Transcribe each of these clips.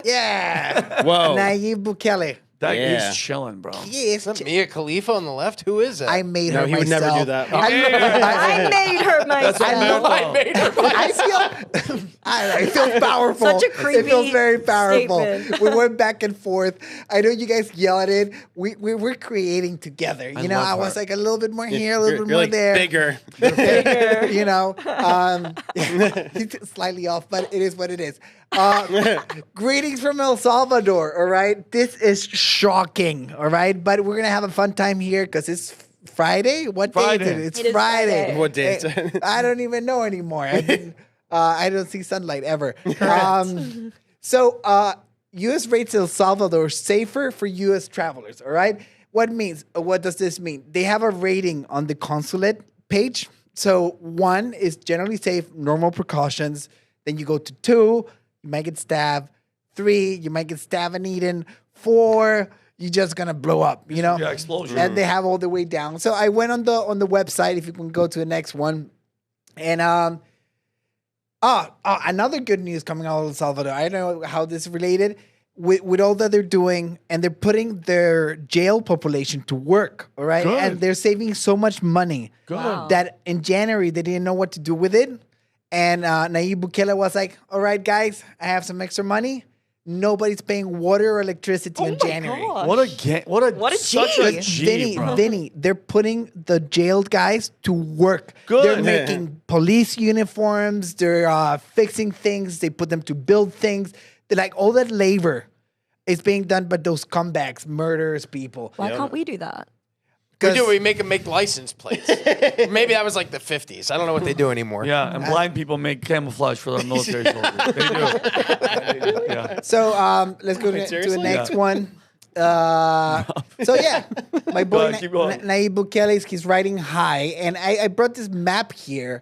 Yeah. Whoa. Nayib Bukele. That Yeah. He's chilling, bro. He is. Is that Mia Khalifa on the left? Who is that? I made No, her he would myself. never do that. I made her myself. I made her. I feel, I don't know, it feels powerful. Such a It creepy feels very powerful. statement. We went back and forth. I know you guys yell at it. We're creating together. You know, I was like a little bit more here, a little bit more like there. bigger. You know, slightly off, but it is what it is. Greetings from El Salvador. All right, this is shocking. All right, but we're gonna have a fun time here because it's Friday. What day is it? It's It is Friday. Friday. What day is it? I don't even know anymore. I don't see sunlight ever. So, U.S. rates El Salvador safer for U.S. travelers. All right. What does this mean? They have a rating on the consulate page. So 1 is generally safe, normal precautions. Then you go to 2, you might get stabbed. 3, you might get stabbed and eaten. 4, you're just gonna blow up. You know. Yeah, explosion. And they have all the way down. So I went on the website. If you can go to the next one, and another good news coming out of El Salvador. I don't know how this is related with all that they're doing, and they're putting their jail population to work, all right? Good. And they're saving so much money that in January they didn't know what to do with it. And Nayib Bukele was like, all right, guys, I have some extra money. Nobody's paying water or electricity in January. gosh. What a Such G, a G, bro. Vinny, they're putting the jailed guys to work. Good. They're making police uniforms. They're fixing things. They put them to build things. They're like, all that labor is being done by those comebacks, murderers, people. Why can't we do that? We make them make license plates. Maybe that was like the 50s. I don't know what they do anymore. Yeah, and blind people make camouflage for the military soldiers. They do. Yeah. So let's go to the seriously? next one. So yeah, my boy ahead, keep going. Nayib Bukele, he's riding high, and I brought this map here.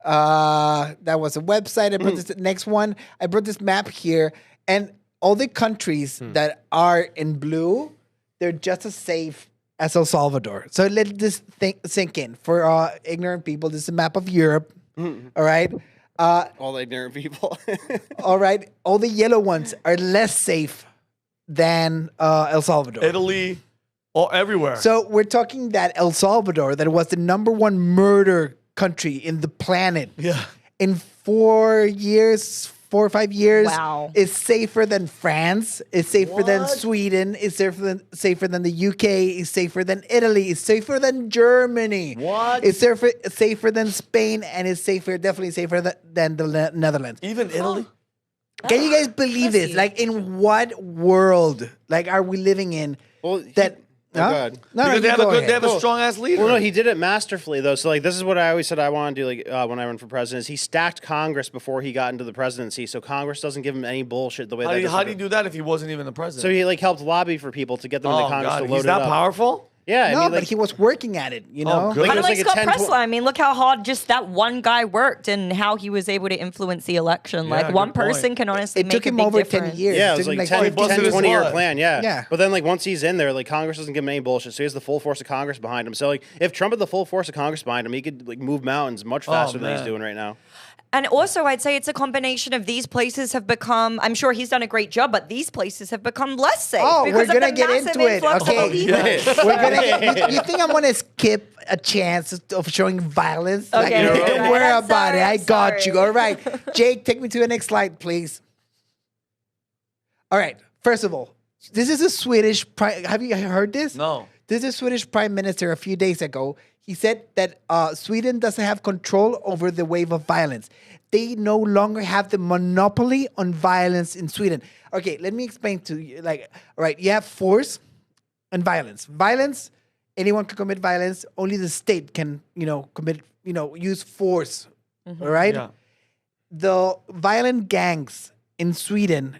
That was a website. I brought this next one. I brought this map here, and all the countries that are in blue, they're just as safe as El Salvador. So let this sink in for ignorant people. This is a map of Europe. All right. All the ignorant people. All right. All the yellow ones are less safe than El Salvador. Italy, everywhere. So we're talking that El Salvador, that was the #1 murder country in the planet. Yeah. In 4 or 5 years, Wow. is safer than France, is safer than Sweden, is safer than the UK, is safer than Italy, is safer than Germany. What? It's safer than Spain, and is definitely safer than the Netherlands. Even Italy? Can you guys believe this? you. Like, in what world, like, are we living in? Well, That Oh, God. No, Because you they have, go they ahead. have a strong ass leader. Well, no, he did it masterfully though. So like, this is what I always said I want to do. Like when I run for president, is he stacked Congress before he got into the presidency, so Congress doesn't give him any bullshit the way How do you do that if he wasn't even the president? So he like helped lobby for people to get them into oh, Congress God, to load he's it that up. powerful? Yeah, No, I mean, but he was working at it, you know? good. Like, Kind it of was like like a Scott 10 Presler. I mean, look how hard just that one guy worked and how he was able to influence the election. Yeah, like one good point. person can honestly It make took a him big over difference. 10 years. Yeah, it It was took him like like 10, busted 10 his 20-year butt. plan, yeah. Yeah. But then, like, once he's in there, like, Congress doesn't give him any bullshit, so he has the full force of Congress behind him. So, like, if Trump had the full force of Congress behind him, he could, like, move mountains much faster than he's man. doing right now. And also, I'd say it's a combination of these places have become, I'm sure he's done a great job, but these places have become less safe. Oh, because we're of gonna the get massive into it. influx of Okay. people. We're gonna. You think I'm gonna skip a chance of showing violence? Like, Okay, don't right. worry I'm about sorry, it. I I'm got sorry. you. All right, Jake, take me to the next slide, please. All right. First of all, this is a Swedish. Have you heard this? No. This is a Swedish prime minister a few days ago. He said that Sweden doesn't have control over the wave of violence. They no longer have the monopoly on violence in Sweden. Okay, let me explain to you. Like, all right, you have force and violence. Violence, anyone can commit violence. Only the state can, use force. All right? Yeah. The violent gangs in Sweden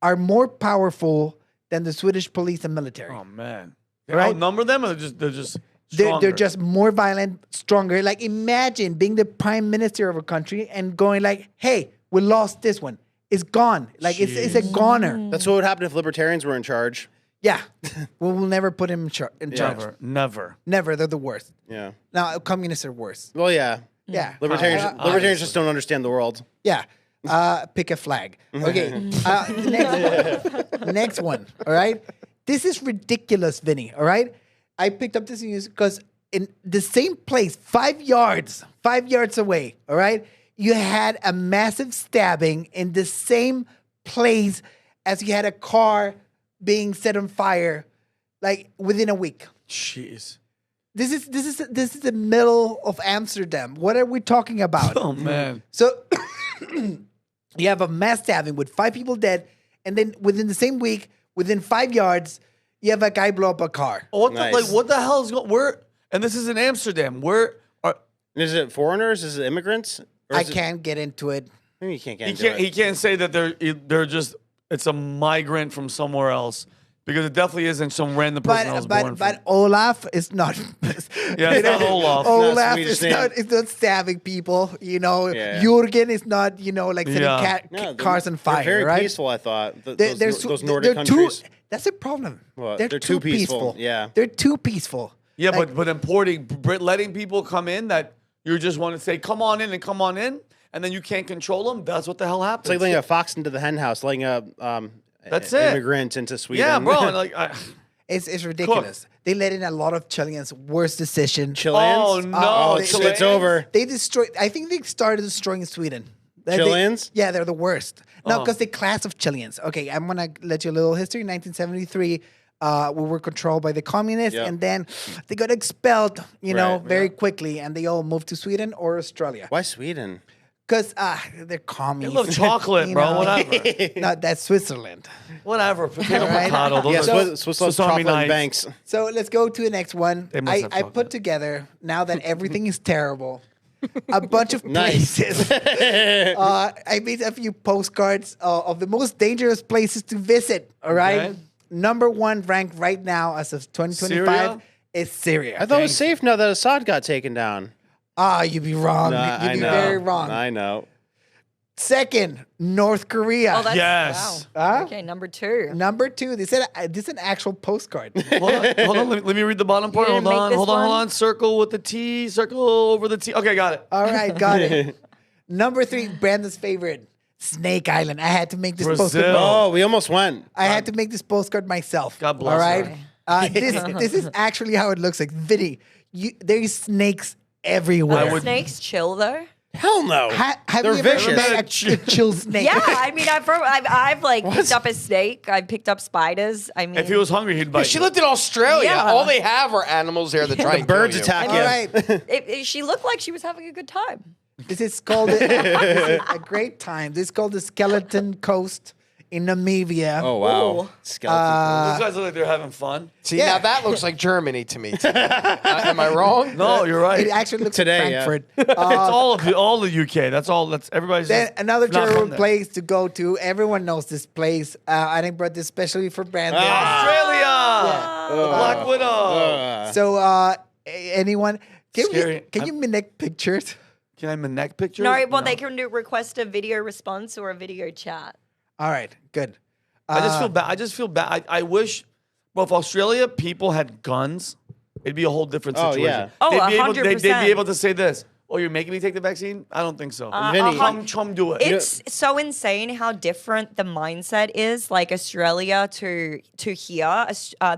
are more powerful than the Swedish police and military. Oh, man. They Right? outnumber them or they're just They're stronger? just more violent, stronger. Like, imagine being the prime minister of a country and going like, hey, we lost this one. It's gone. Like, it's a goner. That's what would happen if libertarians were in charge. Yeah. We'll never put him in charge. Never. Never. They're the worst. Yeah. Now, communists are worse. Well, yeah. Yeah. Libertarians just don't understand the world. Yeah. pick a flag. Okay. Next one. All right. This is ridiculous, Vinny. All right. I picked up this news because in the same place, 5 yards away. All right. You had a massive stabbing in the same place as you had a car being set on fire, like within a week. Jeez. This is the middle of Amsterdam. What are we talking about? Oh man. So you have a mass stabbing with 5 people dead, and then within the same week, within 5 yards, you have a guy blow up a car. What Nice. what the hell is going? Where? And this is in Amsterdam. Where are? Is it foreigners? Is it immigrants? Or I is it- can't get into it. Maybe you can't get He into can't. it. He can't say that they're just. It's a migrant from somewhere else because it definitely isn't some random person I was born But from. Olaf is not. Yeah, it's not Olaf. Olaf Swedish is name. not stabbing people. You know, Yeah. Jürgen is not. You know, like setting Yeah. cars on fire. They're very right? peaceful, I thought. Those they're Nordic countries. That's a problem. What? They're too peaceful. Yeah. They're too peaceful. Yeah, Like, but letting people come in that you just want to say, come on in, and then you can't control them. That's what the hell happens. It's like letting a fox into the hen house, letting a That's an it. immigrant into Sweden. yeah, bro. And like, it's ridiculous. They let in a lot of Chileans. Worst decision. Chileans? oh no, Oh, it's Chileans? over. They destroyed. I think they started destroying Sweden. Chileans? Yeah, they're the worst. No, Oh. because the class of Chileans. Okay, I'm gonna let you a little history. 1973, we were controlled by the communists, Yeah. and then they got expelled. You know, Right, very quickly, and they all moved to Sweden or Australia Why Sweden? because they're They communists. love chocolate, You bro. know? Whatever. No, that's Switzerland. Whatever. Potato, Right. potato. Those Yeah, are Swiss loves Army chocolate and knights. banks. So let's go to the next one. They must have I chocolate. put together now that everything is terrible. A bunch of Nice. places. I made a few postcards of the most dangerous places to visit. All right. Okay. Number 1 ranked right now as of 2025 Syria? is Syria. I thought it was safe now that Assad got taken down. You'd be wrong. Nah, You'd I be know. very wrong. I know. Second, North Korea. Oh, that's Yes. wow. Huh? Okay, number 2. Number 2. They said this is an actual postcard. Hold on. Let me read the bottom part. You Hold didn't make on. this Hold on. one? Circle with the T. Circle over the T. Okay, got it. All right, got it. Number 3, Brandon's favorite, Snake Island. I had to make this Brazil. postcard. Oh, we almost went. I had to make this postcard myself. God bless All right. her. This is actually how it looks like. Vinny, there's snakes everywhere. I would- Snakes chill though. Hell no. Have They're you ever vicious. met a chill snake? Yeah, I mean, I've like picked up a snake. I've picked up spiders. I mean, If he was hungry, he'd bite She you. lived in Australia. Yeah. All they have are animals there that try and kill Birds you. attack All you. right. she looked like she was having a good time. This is called this is a great time. This is called the Skeleton Coast in Namibia. Oh wow. Ooh. Skeleton. Those guys look like they're having fun. See, Yeah. now that looks like Germany to me. Am I wrong? No, you're right. It actually looks Today, like yeah. Frankfurt. It's all the UK. That's all. That's everybody's. Then just another not from terrible there. place to go to. Everyone knows this place. I brought this especially for Brandon. Australia. Black Widow. So anyone Scary. can you mimic pictures? Can I have a neck picture? No, well, they can request a video response or a video chat. All right, good. I just feel bad. I just feel bad. I wish. Well, if Australia people had guns, it'd be a whole different Oh, situation. yeah. Oh, they'd be able, they'd 100%. be able to say this. Oh, you're making me take the vaccine? I don't think so. Vinny. Chum, do it. It's so insane how different the mindset is, like Australia to here.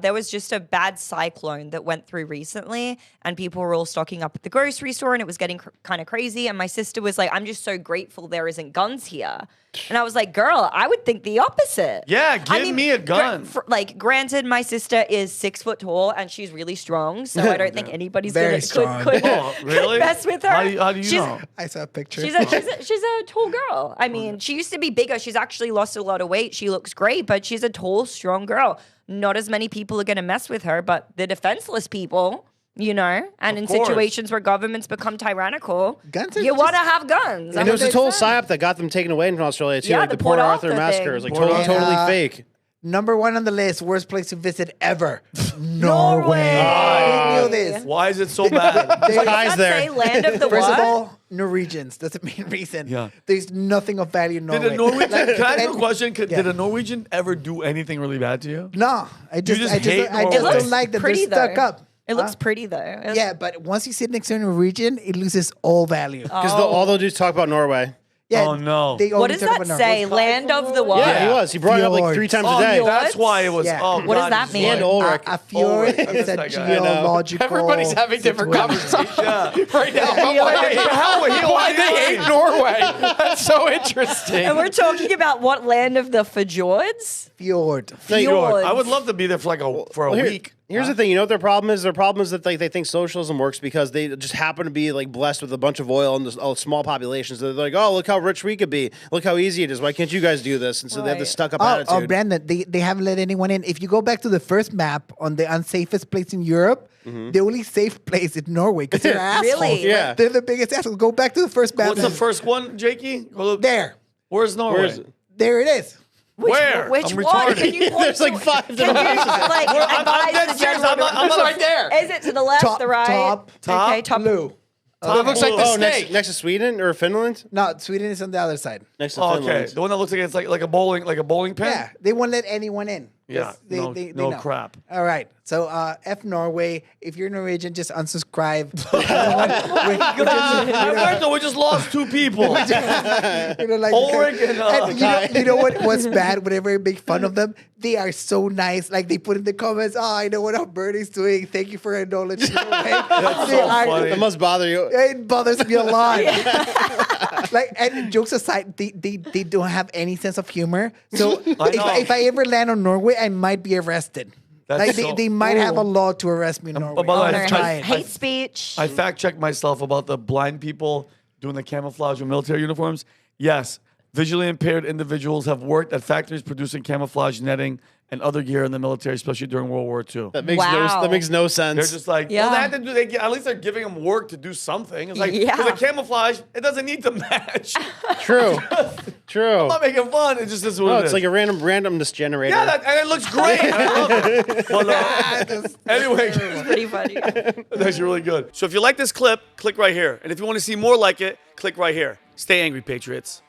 There was just a bad cyclone that went through recently, and people were all stocking up at the grocery store, and it was getting kind of crazy. And my sister was like, "I'm just so grateful there isn't guns here." And I was like, "Girl, I would think the opposite." Yeah, give me a gun. Granted, my sister is 6 foot tall and she's really strong, so I don't think anybody's Very gonna strong. could Oh, really? mess with her. How do you She's- know? I saw a picture. She's a tall girl. I mean, she used to be bigger. She's actually lost a lot of weight. She looks great, but she's a tall, strong girl. Not as many people are going to mess with her, but the defenseless people, you know, and Of in course. situations where governments become tyrannical, Guns are you want to just- have guns. And there was this they whole said. psyop that got them taken away from Australia too, Yeah, like the the Port Port Arthur Arthur massacre. thing. It was like Port totally Arthur. fake. Number 1 on the list, worst place to visit ever. Norway. Who knew this? Why is it so bad? There's guys Let's there. say land of the First what? of all, Norwegians. That's the main reason. Yeah. There's nothing of value in Norway. Did a Norwegian? Can I ask you a and- question? yeah. Did a Norwegian ever do anything really bad to you? No, I just just hate I just Norway. don't like that they're Pretty stuck though. up. It looks pretty though. Yeah, but once you sit next to a Norwegian, it loses all value. Because all they'll do is talk about Norway. Yeah, Oh, no. they What only does talk that about say? Norway. Land of the what? Yeah, he was. He brought it up like Fjords. 3 times Oh, a day. that's why it was. Yeah. Oh, What does God, that he's mean? And one. Ulrich. A fjord I miss is a that guy. geological. Everybody's having different situation. conversations right now. But why they hate Norway? That's so interesting. And we're talking about what land of the fjords? Fjord. Fjords. I would love to be there for a week. Here's the thing. You know what their problem is? Their problem is that they think socialism works because they just happen to be like blessed with a bunch of oil and a small populations. They're like, oh, look how rich we could be. Look how easy it is. Why can't you guys do this? And so they have this stuck up attitude. Oh, Brandon, they haven't let anyone in. If you go back to the first map on the unsafest place in Europe, the only safe place is Norway because they're assholes. Really? Yeah. They're the biggest assholes. Go back to the first map. What's the first one, Jakey? There. Where's Norway? Where's it? There it is. Where? Which I'm one? retarded. Can you point There's like to- 5 Can different you places. like I'm advise dead the serious. general? I'm not It's a- right there. Is it to the left, Top, the right? top, Okay, top blue. It looks like the Oh, snake. next to Sweden or Finland? No, Sweden is on the other side. Next to Oh, Finland. okay, the one that looks like it's like a bowling pin. Yeah, they won't let anyone in. Yeah, They no know. crap. All right, so F Norway. If you're Norwegian, just unsubscribe. We just lost 2 people. Like, Ulrich and, you know what's bad? Whenever I make fun of them, they are so nice. Like they put in the comments, "Oh, I know what Alberta's doing. Thank you for acknowledging." That's so funny. That must bother you. It bothers me a lot. Like, and jokes aside, they don't have any sense of humor. So if I ever land on Norway, I might be arrested. That's Like so- they might have a law to arrest me in Norway. by the way, I'm I- trying. Hate speech. I fact checked myself about the blind people doing the camouflage with military uniforms. Yes, visually impaired individuals have worked at factories producing camouflage netting and other gear in the military, especially during World War II. That makes Wow. that makes no sense. They're just like, Yeah. well, they have to do. At least they're giving them work to do something. It's like, Yeah. because the camouflage, it doesn't need to match. True. True. I'm not making fun. It just is what No, it it's is. like a randomness generator. Yeah, and it looks great. And I love it. Well, anyway, Pretty funny. that's actually really good. So if you like this clip, click right here. And if you want to see more like it, click right here. Stay angry, Patriots.